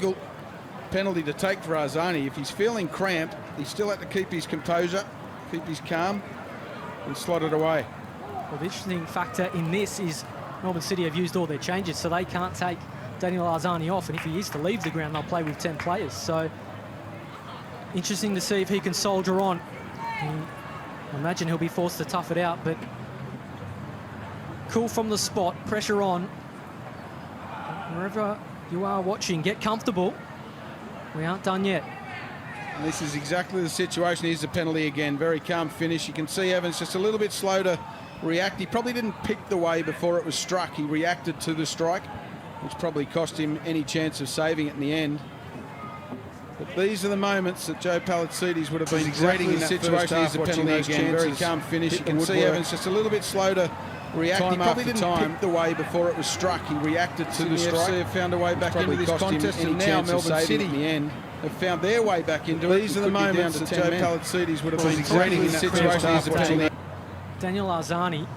difficult penalty to take for Arzani. If he's feeling cramped, he still had to keep his composure, keep his calm, and slot it away. Well, the interesting factor in this is Melbourne City have used all their changes, so they can't take Daniel Arzani off, and if he is to leave the ground, they'll play with 10 players. So interesting to see if he can soldier on. I imagine he'll be forced to tough it out, but cool from the spot, pressure on. Wherever you are watching, get comfortable. We aren't done yet. And this is exactly the situation. Here's the penalty again. Very calm finish. You can see Evans just a little bit slow to react. He probably didn't pick the way before it was struck. He reacted to the strike, which probably cost him any chance of saving it in the end. But these are the moments that Joe Palacides would have been regretting in that situation. Here's the penalty again. Very calm finish. You can see Evans just a little bit slow to react. He probably didn't pick the way before it was struck. He reacted to the strike. FC have found a way back into this contest, and now Melbourne City in the end have found their way back into it. These are the moments that Joe Palacides would have been regretting in that situation. Daniel Arzani,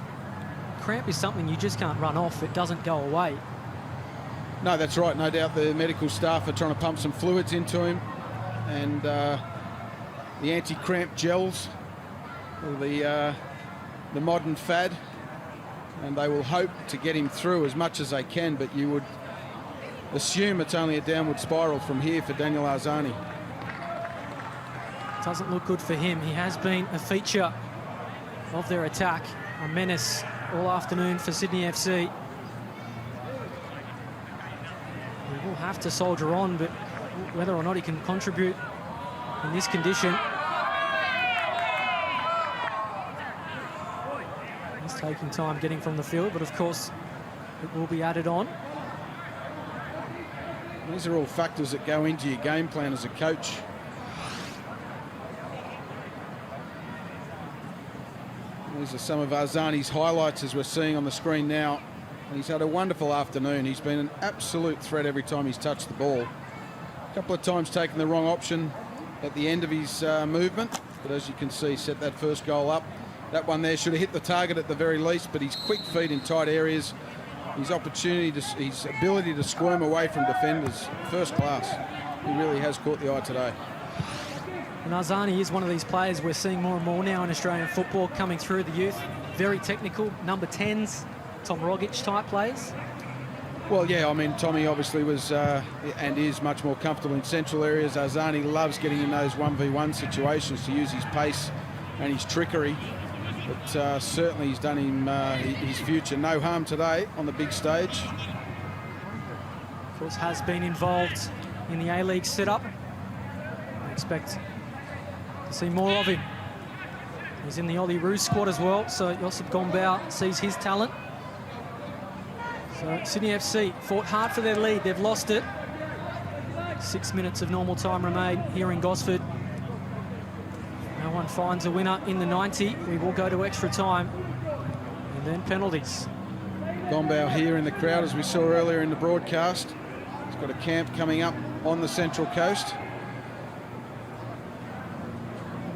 cramp is something you just can't run off. It doesn't go away. No, that's right. No doubt the medical staff are trying to pump some fluids into him, and the anti-cramp gels, the modern fad, and they will hope to get him through as much as they can, but you would assume it's only a downward spiral from here for Daniel Arzani. Doesn't look good for him. He has been a feature of their attack, a menace all afternoon for Sydney FC. He will have to soldier on, but whether or not he can contribute in this condition. He's taking time getting from the field, but of course it will be added on. These are all factors that go into your game plan as a coach. These are some of Arzani's highlights as we're seeing on the screen now. And he's had a wonderful afternoon. He's been an absolute threat every time he's touched the ball. A couple of times taken the wrong option at the end of his movement, but as you can see, set that first goal up. That one there should have hit the target at the very least, but his quick feet in tight areas, his ability to squirm away from defenders, first class. He really has caught the eye today. And Arzani is one of these players we're seeing more and more now in Australian football coming through the youth. Very technical, number 10s, Tom Rogic type players. Well, yeah, I mean, Tommy obviously was and is much more comfortable in central areas. Arzani loves getting in those 1v1 situations to use his pace and his trickery. But certainly he's done him his future no harm today on the big stage. Of course, has been involved in the A-League setup. I expect to see more of him. He's in the Ollie Roos squad as well, so Josip Gombau sees his talent. So Sydney FC fought hard for their lead. They've lost it. 6 minutes of normal time remain here in Gosford. No one finds a winner in the 90. We will go to extra time and then penalties. Gombau here in the crowd, as we saw earlier in the broadcast. He's got a camp coming up on the Central Coast.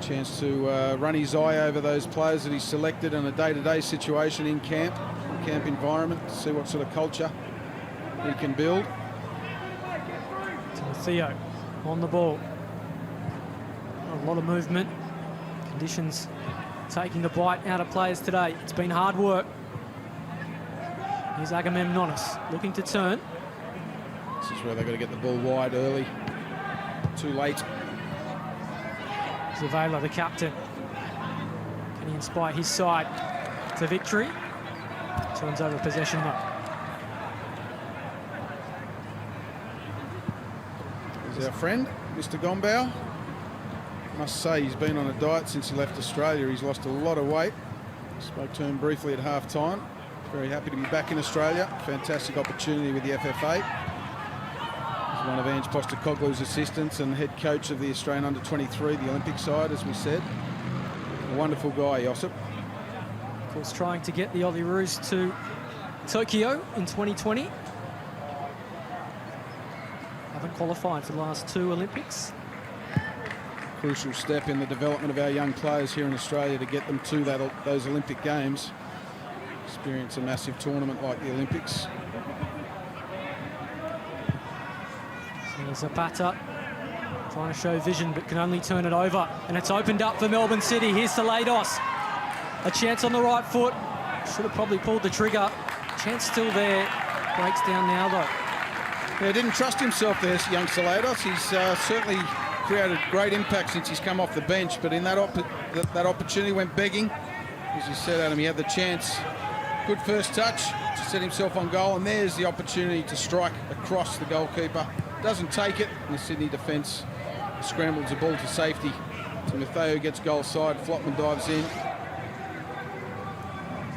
Chance to run his eye over those players that he's selected in a day-to-day situation in camp environment, to see what sort of culture he can build. Theo on the ball. A lot of movement. Conditions taking the bite out of players today. It's been hard work. Here's Agamemnonis looking to turn. This is where they've got to get the ball wide early. Too late. Zavala, the captain. Can he inspire his side to victory? Turns over possession though. Here's our friend, Mr. Gombau. Must say he's been on a diet since he left Australia. He's lost a lot of weight. Spoke to him briefly at half-time. Very happy to be back in Australia. Fantastic opportunity with the FFA. He's one of Ange Postecoglou's assistants and head coach of the Australian under-23, the Olympic side, as we said. A wonderful guy, Josip. Of course, trying to get the Ollie Roos to Tokyo in 2020. Haven't qualified for the last 2 Olympics. Crucial step in the development of our young players here in Australia to get them to those Olympic Games. Experience a massive tournament like the Olympics. So Zapata trying to show vision, but can only turn it over. And it's opened up for Melbourne City. Here's Salados. A chance on the right foot. Should have probably pulled the trigger. Chance still there. Breaks down now, though. Yeah, didn't trust himself there, young Salados. He's certainly created great impact since he's come off the bench, but in that opportunity went begging. As you said, Adam, he had the chance. Good first touch to set himself on goal, and there's the opportunity to strike across the goalkeeper. Doesn't take it, and the Sydney defence scrambles the ball to safety. Timotheo gets goal side, Flotman dives in. You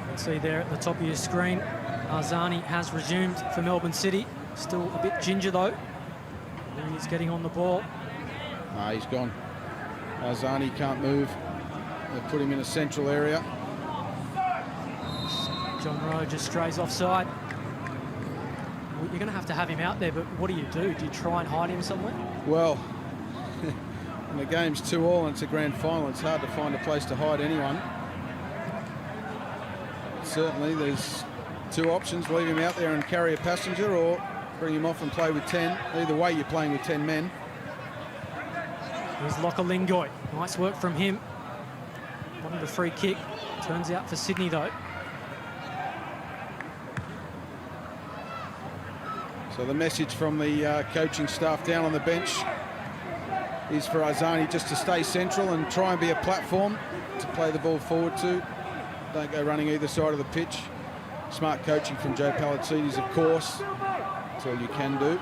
can see there at the top of your screen, Arzani has resumed for Melbourne City. Still a bit ginger, though. He's getting on the ball. Ah, he's gone. Arzani can't move. They put him in a central area. John Rowe just strays offside. You're going to have him out there, but what do? Do you try and hide him somewhere? Well, when the game's 2-2 and it's a grand final, it's hard to find a place to hide anyone. Certainly, there's two options: leave him out there and carry a passenger, or bring him off and play with 10. Either way, you're playing with 10 men. Here's Lokalingoy. Nice work from him. Wanted a free kick. Turns out for Sydney, though. So the message from the coaching staff down on the bench is for Arzani just to stay central and try and be a platform to play the ball forward to. Don't go running either side of the pitch. Smart coaching from Joe Palacides, of course. That's all you can do.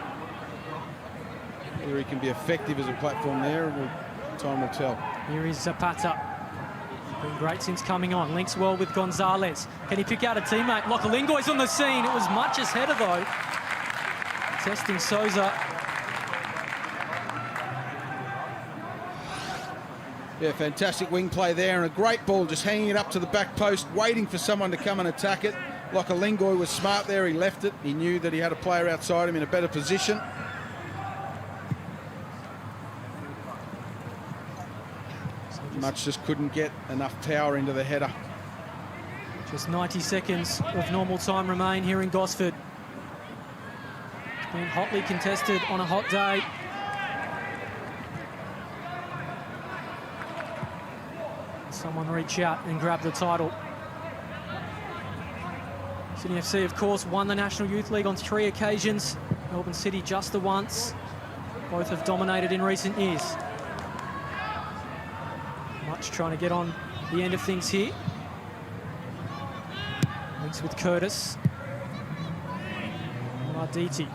Whether he can be effective as a platform there, time will tell. Here is Zapata. Been great since coming on. Links well with Gonzalez. Can he pick out a teammate? Lokalingoy's on the scene. It was Much's header, though. Testing Souza. Yeah, fantastic wing play there, and a great ball, just hanging it up to the back post, waiting for someone to come and attack it. Lokalingoy was smart there. He left it. He knew that he had a player outside him in a better position. Much just couldn't get enough power into the header. Just 90 seconds of normal time remain here in Gosford. It's been hotly contested on a hot day. Someone reach out and grab the title. Sydney FC, of course, won the National Youth League on 3 occasions. Melbourne City just the once. Both have dominated in recent years. Much trying to get on the end of things here. Links with Curtis. Arditi.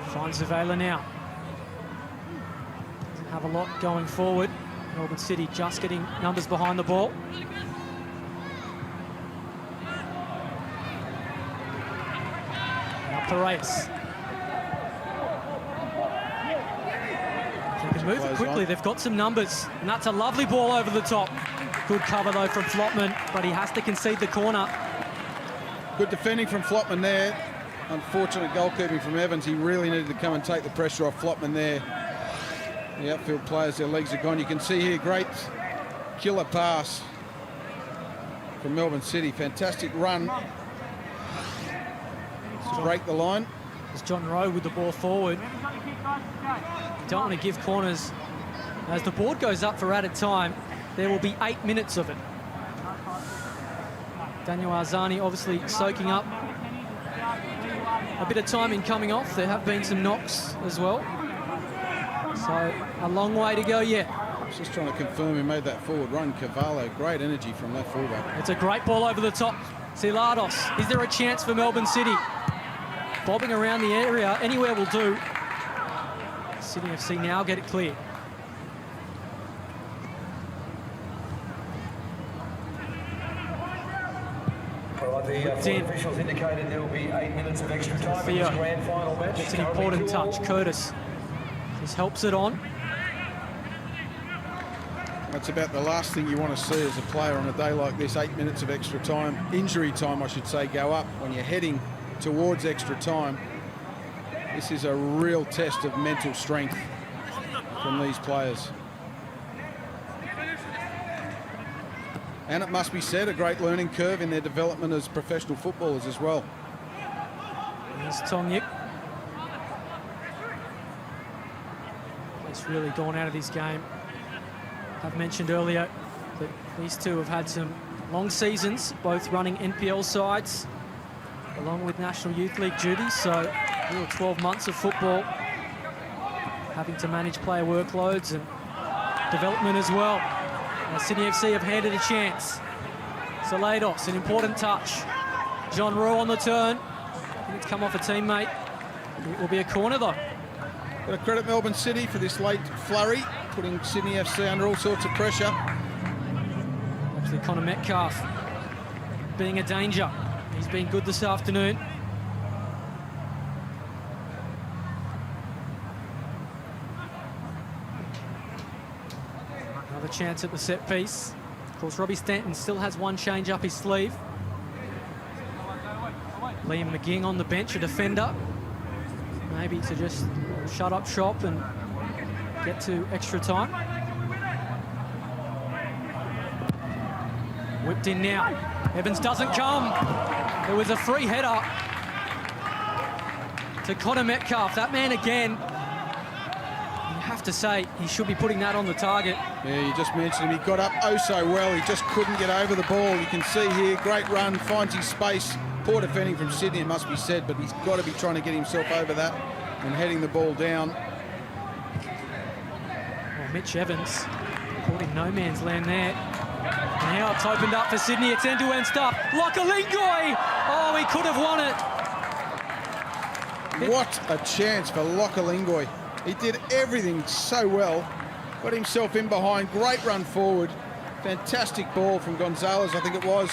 Finds Zavela now. Doesn't have a lot going forward. Melbourne City just getting numbers behind the ball. Now Paredes. They can move it quickly. They've got some numbers. And that's a lovely ball over the top. Good cover, though, from Flotman, but he has to concede the corner. Good defending from Flotman there. Unfortunate goalkeeping from Evans. He really needed to come and take the pressure off Flotman there. The outfield players, their legs are gone. You can see here, great killer pass from Melbourne City. Fantastic run to break the line. There's John Rowe with the ball forward. You don't want to give corners. As the board goes up for added time, there will be 8 minutes of it. Daniel Arzani obviously soaking up a bit of time in coming off. There have been some knocks as well. So a long way to go yet. I was just trying to confirm he made that forward run. Cavallo, great energy from that fullback. It's a great ball over the top. Silados, is there a chance for Melbourne City? Bobbing around the area, anywhere will do. Sydney FC now get it clear. The officials indicated there will be 8 minutes of extra time in this grand final match. It's an important touch. Curtis just helps it on. That's about the last thing you want to see as a player on a day like this. 8 minutes of extra time, injury time I should say, go up when you're heading towards extra time. This is a real test of mental strength from these players. And it must be said, a great learning curve in their development as professional footballers as well. Here's Tongyik. He's really gone out of this game. I've mentioned earlier that these two have had some long seasons, both running NPL sides, along with National Youth League duties, so 12 months of football, having to manage player workloads and development as well. Sydney FC have handed a chance. Salados, an important touch. John Rowe on the turn. I think it's come off a teammate. It will be a corner though. Got to credit Melbourne City for this late flurry, putting Sydney FC under all sorts of pressure. Actually, Connor Metcalf being a danger. He's been good this afternoon. Another chance at the set piece. Of course, Robbie Stanton still has one change up his sleeve. Liam McGing on the bench, a defender. Maybe to just shut up shop and get to extra time. Whipped in now. Evans doesn't come. There was a free header to Connor Metcalf. That man again, you have to say, he should be putting that on the target. Yeah, you just mentioned him. He got up oh so well. He just couldn't get over the ball. You can see here, great run, finds his space. Poor defending from Sydney, it must be said, but he's got to be trying to get himself over that and heading the ball down. Well, Mitch Evans caught in no man's land there. Now it's opened up for Sydney. It's end-to-end stuff. Lokalingoi! Oh, he could have won it. What a chance for Lokalingoi. He did everything so well. Got himself in behind. Great run forward. Fantastic ball from Gonzalez, I think it was.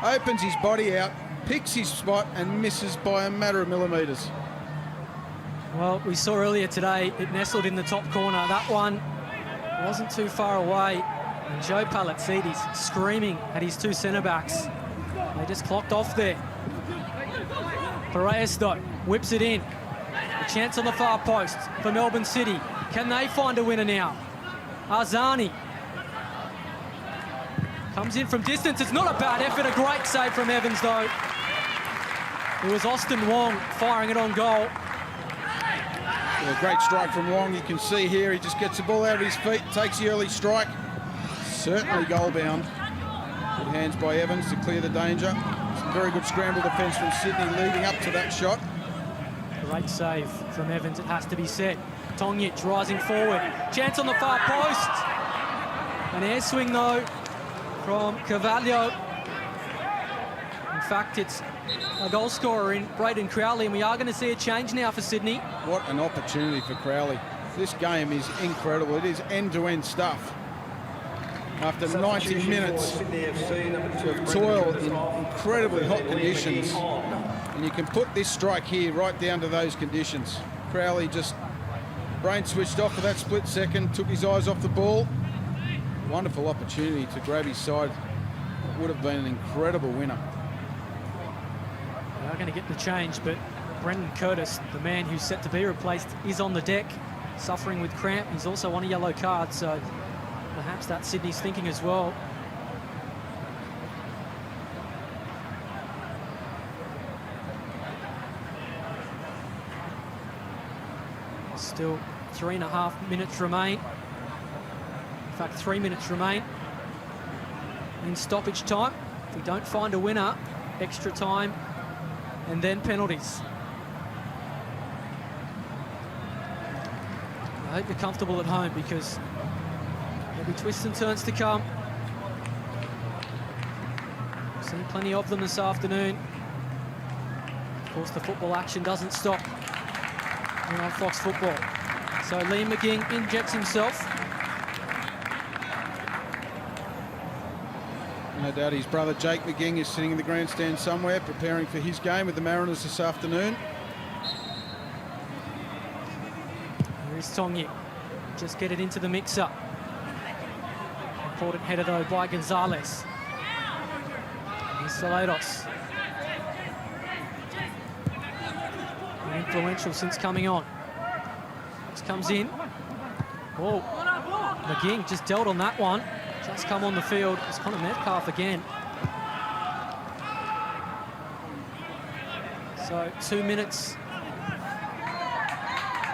Opens his body out, picks his spot and misses by a matter of millimetres. Well, we saw earlier today it nestled in the top corner. That one wasn't too far away. And Joe Palazzidis screaming at his two centre-backs. They just clocked off there. Piraeus, though, whips it in. A chance on the far post for Melbourne City. Can they find a winner now? Arzani comes in from distance. It's not a bad effort. A great save from Evans, though. It was Austin Wong firing it on goal. Yeah, great strike from Wong. You can see here he just gets the ball out of his feet, takes the early strike. Certainly goal bound. Good hands by Evans to clear the danger. Some very good scramble defence from Sydney leading up to that shot. Great save from Evans, it has to be said. Tongic rising forward. Chance on the far post. An air swing, though, from Carvalho. In fact, it's a goal scorer in Braden Crowley, and we are going to see a change now for Sydney. What an opportunity for Crowley. This game is incredible. It is end-to-end stuff. After 90 minutes of toil in incredibly hot conditions, and you can put this strike here right down to those conditions. Crowley just brain switched off for that split second, took his eyes off the ball. Wonderful opportunity to grab his side. It would have been an incredible winner. They are going to get the change, but Brendan Curtis, the man who's set to be replaced, is on the deck, suffering with cramp. He's also on a yellow card, so perhaps that's Sydney's thinking as well. Still 3.5 minutes remain. In fact, 3 minutes remain in stoppage time. If we don't find a winner, extra time and then penalties. I hope you're comfortable at home because there'll be twists and turns to come. We've seen plenty of them this afternoon. Of course, the football action doesn't stop here on Fox Football. So Liam McGing injects himself. No doubt his brother Jake McGing is sitting in the grandstand somewhere preparing for his game with the Mariners this afternoon. Here is Tongi. Just get it into the mix-up. Important header, though, by Gonzalez. Here's Salados. Influential since coming on. This comes in. Oh, McGing just dealt on that one. Just come on the field. It's Connor Metcalf again. So 2 minutes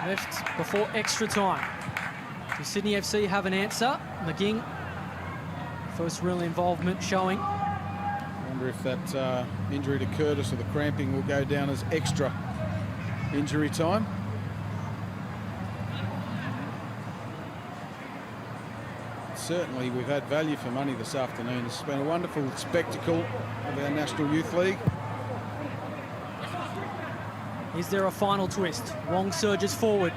left before extra time. Does Sydney FC have an answer? McGing, first real involvement showing. I wonder if that injury to Curtis or the cramping will go down as extra injury time. Certainly we've had value for money this afternoon. It's been a wonderful spectacle of our National Youth League. Is there a final twist? Wong surges forward.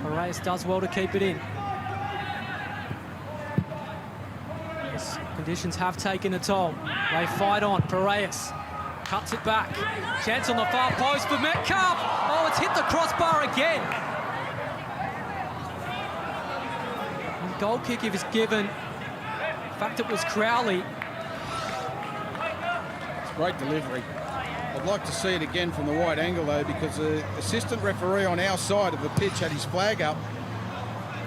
Piraeus does well to keep it in. Yes, conditions have taken a toll. They fight on. Piraeus cuts it back. Chance on the far post for Metcalf. Oh, it's hit the crossbar again. And goal kick if it's given. In fact, it was Crowley. It's great delivery. I'd like to see it again from the wide angle though, because the assistant referee on our side of the pitch had his flag up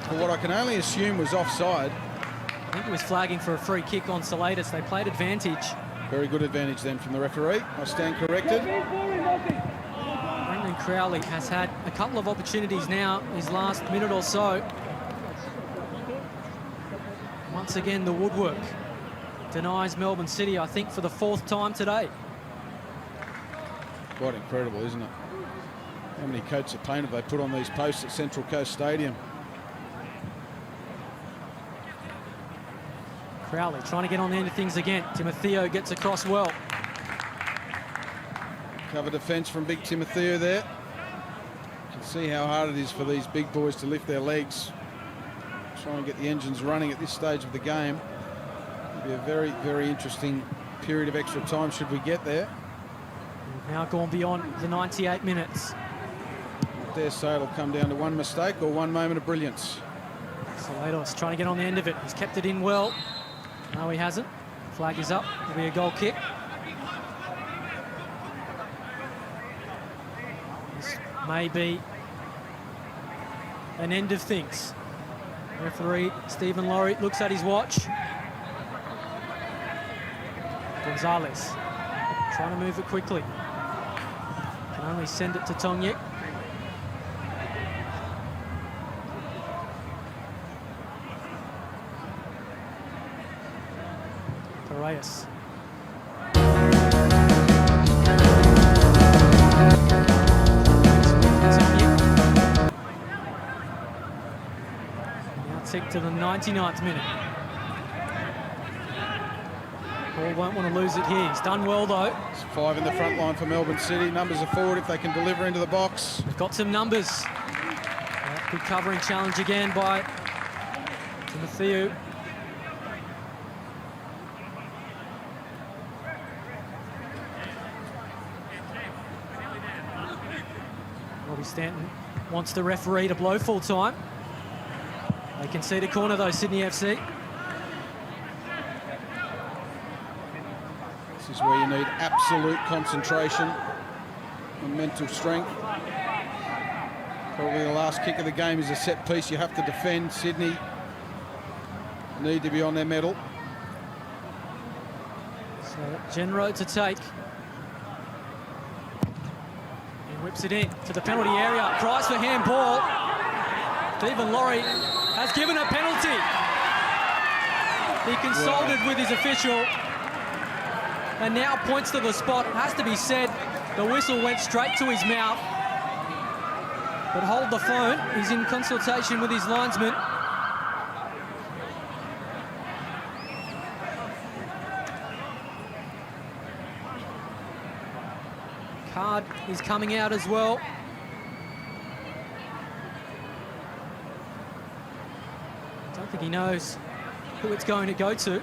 for what I can only assume was offside. I think he was flagging for a free kick on Saladas. They played advantage. Very good advantage then from the referee. I stand corrected. Brendan Crowley has had a couple of opportunities now, his last minute or so. Once again, the woodwork denies Melbourne City, I think, for the 4th time today. Quite incredible, isn't it? How many coats of paint have they put on these posts at Central Coast Stadium? Crowley trying to get on the end of things again. Timotheo gets across well. Cover defence from Big Timotheo there. You can see how hard it is for these big boys to lift their legs. Try and get the engines running at this stage of the game. It'll be a very, very interesting period of extra time should we get there. We've now gone beyond the 98 minutes. I dare say it'll come down to one mistake or one moment of brilliance. Salados trying to get on the end of it. He's kept it in well. No, he hasn't. Flag is up. It'll be a goal kick. This may be an end of things. Referee Stephen Laurie looks at his watch. Gonzalez trying to move it quickly. Can only send it to Tongyek. Piraeus. Now tick to the 99th minute. Paul won't want to lose it here. He's done well though. It's 5 in the front line for Melbourne City. Numbers are forward if they can deliver into the box. We've got some numbers. Good covering challenge again by Timotheo. Robbie Stanton wants the referee to blow full time. They concede a corner though, Sydney FC. This is where you need absolute concentration and mental strength. Probably the last kick of the game is a set piece you have to defend. Sydney need to be on their mettle. So Genro to take. He whips it in to the penalty area. Cries for handball. Stephen Laurie has given a penalty. He consulted with his official and now points to the spot. It has to be said, the whistle went straight to his mouth. But hold the phone. He's in consultation with his linesman. Card is coming out as well. I don't think he knows who it's going to go to.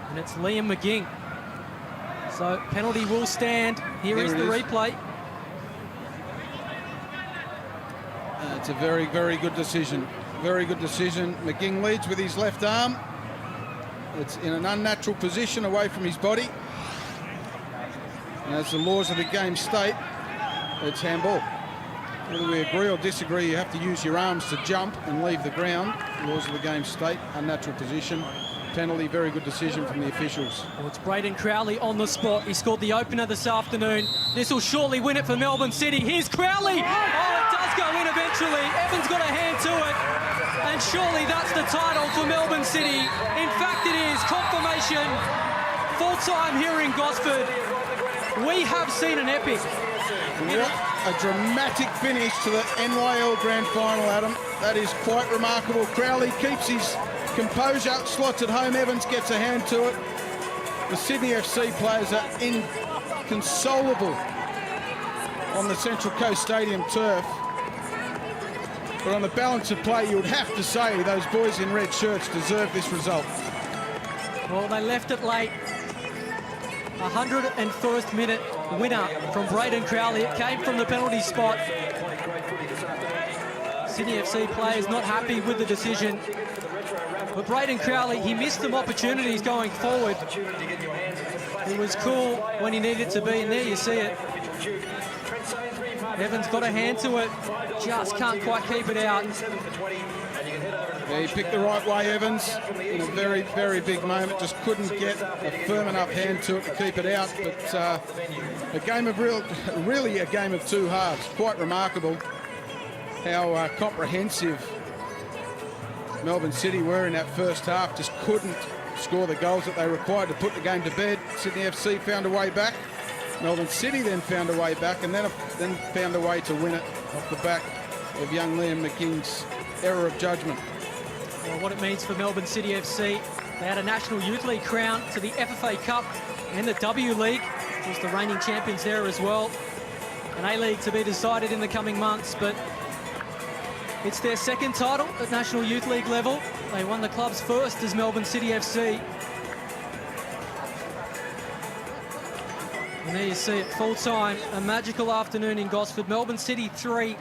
And it's Liam McGing. So penalty will stand. Here is the replay. It's a very, very good decision. Very good decision. McGing leads with his left arm. It's in an unnatural position away from his body. And as the laws of the game state, it's handball. Whether we agree or disagree, you have to use your arms to jump and leave the ground. The laws of the game state, unnatural position, penalty. Very good decision from the officials. Well, it's Braden Crowley on the spot. He scored the opener this afternoon. This will surely win it for Melbourne City. Here's Crowley. Oh, it does go in eventually. Evans got a hand to it. And surely that's the title for Melbourne City. In fact, it is. Confirmation. Full time here in Gosford. We have seen an epic. What a dramatic finish to the NYL Grand Final, Adam. That is quite remarkable. Crowley keeps his composure, slots at home. Evans gets a hand to it. The Sydney FC players are inconsolable on the Central Coast Stadium turf. But on the balance of play, you would have to say those boys in red shirts deserve this result. Well, they left it late. 101st minute winner from Braden Crowley. It came from the penalty spot. Sydney FC players not happy with the decision. But Braden Crowley, he missed some opportunities going forward. He was cool when he needed to be, and there you see it. Evans got a hand to it, just can't quite keep it out. Yeah, he picked the right way, Evans, in a very, very big moment. Just couldn't get a firm enough hand to it to keep it out. But a game of really a game of two halves. Quite remarkable how comprehensive Melbourne City were in that first half. Just couldn't score the goals that they required to put the game to bed. Sydney FC found a way back. Melbourne City then found a way back, and then found a way to win it off the back of young Liam McKing's error of judgment. Well, what it means for Melbourne City FC, they had a National Youth League crown to the FFA Cup and the W League. Of course, the reigning champions there as well. An A-League to be decided in the coming months, but it's their second title at National Youth League level. They won the club's first as Melbourne City FC. And there you see it, full time, a magical afternoon in Gosford. Melbourne City 3,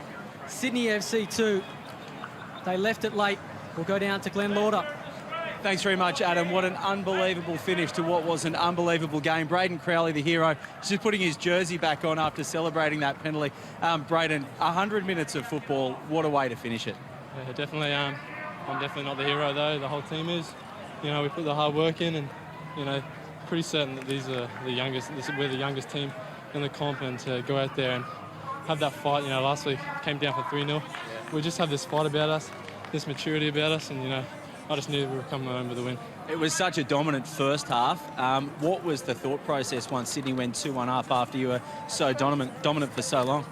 Sydney FC 2. They left it late. We'll go down to Glenn Lauder. Thanks very much, Adam. What an unbelievable finish to what was an unbelievable game. Braden Crowley, the hero, just putting his jersey back on after celebrating that penalty. Braden, 100 minutes of football, what a way to finish it. Yeah, definitely. I'm definitely not the hero, though. The whole team is. You know, we put the hard work in, and, you know, pretty certain that these are the youngest. We're the youngest team in the comp, and to go out there and have that fight. You know, last week came down for 3-0. Yeah. We just have this fight about us, this maturity about us, and, you know, I just knew we were coming home with a win. It was such a dominant first half. What was the thought process once Sydney went 2-1 up after you were so dominant for so long?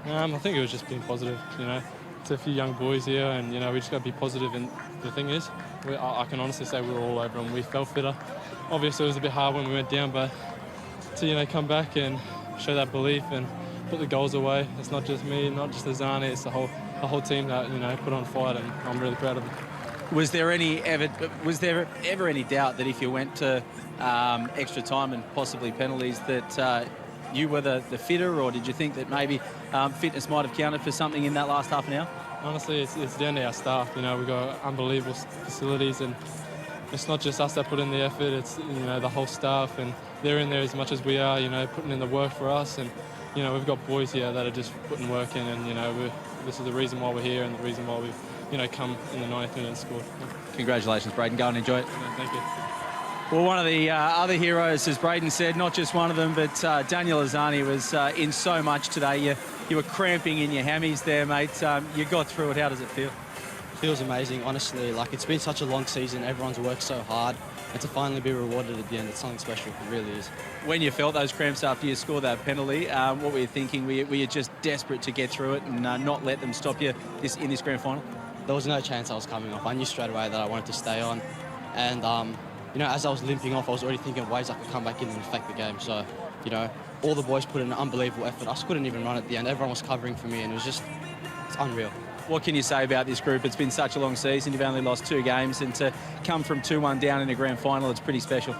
I think it was just being positive. You know, it's a few young boys here, and, you know, we just got to be positive. And the thing is, I can honestly say we were all over them. We felt fitter. Obviously, it was a bit hard when we went down, but to, you know, come back and show that belief and put the goals away. It's not just me, not just Azani, it's the whole team that, you know, put on fight, and I'm really proud of them. Was there ever any doubt that if you went to extra time and possibly penalties that you were the fitter, or did you think that maybe fitness might have counted for something in that last half an hour? Honestly, it's down to our staff. You know, we've got unbelievable facilities, and it's not just us that put in the effort, it's, you know, the whole staff, and they're in there as much as we are, you know, putting in the work for us. And, you know, we've got boys here that are just putting work in, and, you know, this is the reason why we're here and the reason why we've, you know, come in the 90th minute and scored. Congratulations, Braden. Go and enjoy it. Yeah, thank you. Well, one of the other heroes, as Braden said, not just one of them, but Daniel Azani was in so much today. You were cramping in your hammies there, mate. You got through it. How does it feel? It feels amazing, honestly. Like, it's been such a long season. Everyone's worked so hard. And to finally be rewarded at the end, it's something special. It really is. When you felt those cramps after you scored that penalty, what were you thinking? Were you just desperate to get through it and not let them stop you in this grand final? There was no chance I was coming off. I knew straight away that I wanted to stay on. And, you know, as I was limping off, I was already thinking of ways I could come back in and affect the game. So, you know, all the boys put in an unbelievable effort. I just couldn't even run at the end. Everyone was covering for me, and it's unreal. What can you say about this group? It's been such a long season. You've only lost 2 games, and to come from 2-1 down in a grand final, it's pretty special.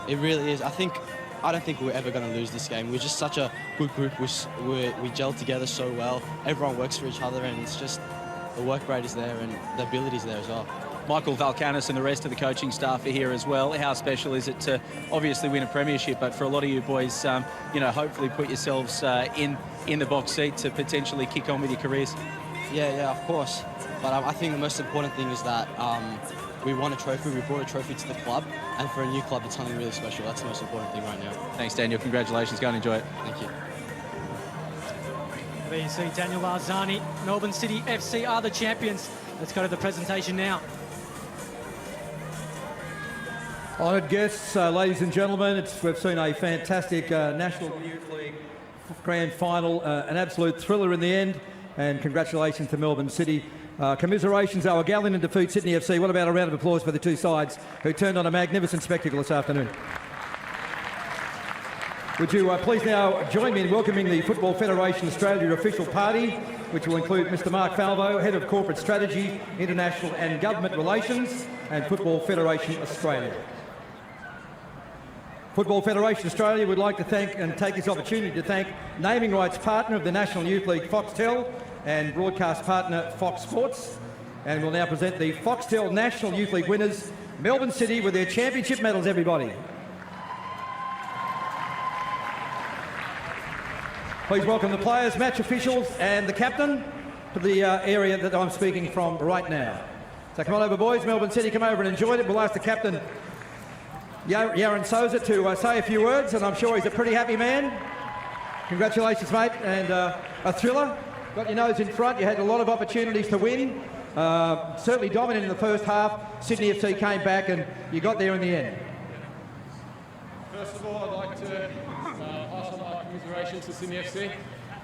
It really is. I don't think we're ever going to lose this game. We're just such a good group. We gel together so well. Everyone works for each other, and it's just the work rate is there and the ability is there as well. Michael Valkanis and the rest of the coaching staff are here as well. How special is it to obviously win a premiership, but for a lot of you boys, you know, hopefully put yourselves in the box seat to potentially kick on with your careers? Yeah, of course. But I think the most important thing is that we won a trophy, we brought a trophy to the club, and for a new club, it's something really special. That's the most important thing right now. Thanks, Daniel. Congratulations. Go and enjoy it. Thank you. There you see Daniel Arzani. Melbourne City FC are the champions. Let's go to the presentation now. Honoured guests, ladies and gentlemen, we've seen a fantastic National Youth League Grand Final, an absolute thriller in the end, and congratulations to Melbourne City. Commiserations, they were gallant in defeat Sydney FC. What about a round of applause for the two sides who turned on a magnificent spectacle this afternoon? Would you please now join me in welcoming the Football Federation Australia official party, which will include Mr Mark Falvo, Head of Corporate Strategy, International and Government Relations, and Football Federation Australia. Football Federation Australia would like to thank and take this opportunity to thank naming rights partner of the National Youth League, Foxtel, and broadcast partner Fox Sports. And we'll now present the Foxtel National Youth League winners, Melbourne City, with their championship medals, everybody. Please welcome the players, match officials and the captain to the area that I'm speaking from right now. So come on over, boys. Melbourne City, come over and enjoy it. We'll ask the captain, Yaron Souza, to say a few words, and I'm sure he's a pretty happy man. Congratulations, mate, and a thriller. Got your nose in front. You had a lot of opportunities to win. Certainly dominant in the first half. Sydney FC came back and you got there in the end. First of all, I'd like to pass on my commiserations to Sydney FC.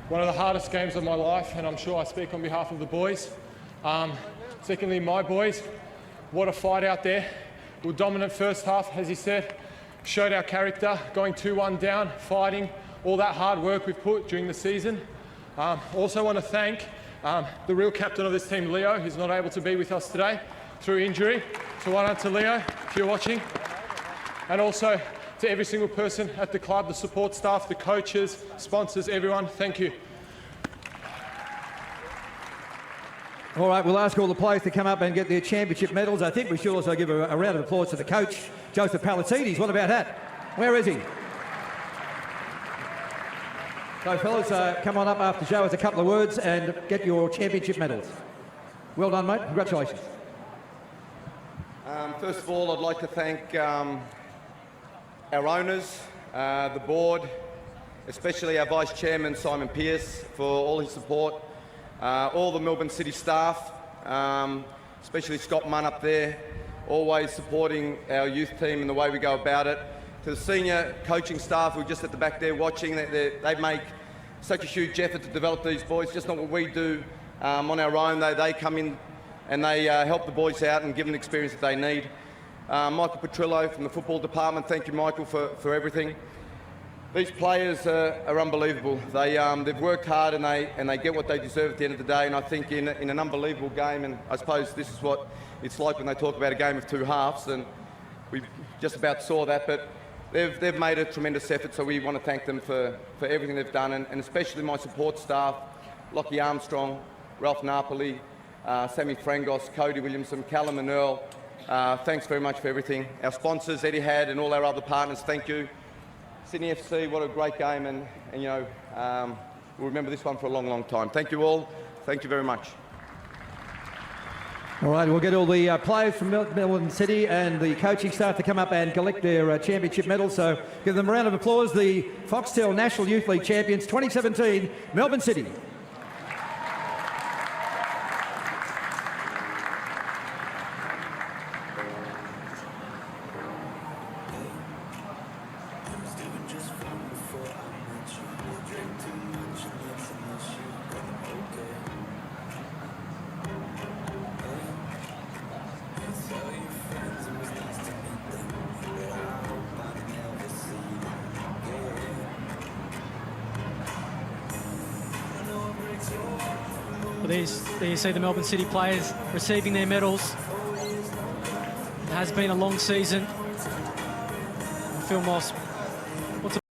One of the hardest games of my life, and I'm sure I speak on behalf of the boys. Secondly, my boys, what a fight out there. We were dominant first half, as he said, showed our character, going 2-1 down, fighting, all that hard work we've put during the season. Also want to thank the real captain of this team, Leo, who's not able to be with us today through injury. So well done to Leo, if you're watching. And also to every single person at the club, the support staff, the coaches, sponsors, everyone, thank you. All right, we'll ask all the players to come up and get their championship medals. I think we should also give a round of applause to the coach, Joseph Palatides. What about that? Where is he? So, fellas, come on up after show us a couple of words and get your championship medals. Well done, mate. Congratulations. First of all, I'd like to thank our owners, the board, especially our Vice Chairman, Simon Pearce, for all his support. All the Melbourne City staff, especially Scott Munn up there, always supporting our youth team and the way we go about it. To the senior coaching staff who are just at the back there watching, they make such a huge effort to develop these boys, just not what we do on our own. They come in and they help the boys out and give them the experience that they need. Michael Petrillo from the football department, thank you, Michael, for everything. These players are unbelievable. They've worked hard and they get what they deserve at the end of the day. And I think in an unbelievable game, and I suppose this is what it's like when they talk about a game of two halves, and we just about saw that. But they've made a tremendous effort, so we want to thank them for everything they've done, and especially my support staff, Lockie Armstrong, Ralph Napoli, Sammy Frangos, Cody Williamson, Callum and Earl. Thanks very much for everything. Our sponsors, Etihad, and all our other partners, thank you. Sydney FC, what a great game, and you know, we'll remember this one for a long, long time. Thank you all. Thank you very much. All right, we'll get all the players from Melbourne City and the coaching staff to come up and collect their championship medals. So give them a round of applause. The Foxtel National Youth League champions 2017, Melbourne City. Well, there you see the Melbourne City players receiving their medals. It has been a long season. Phil Moss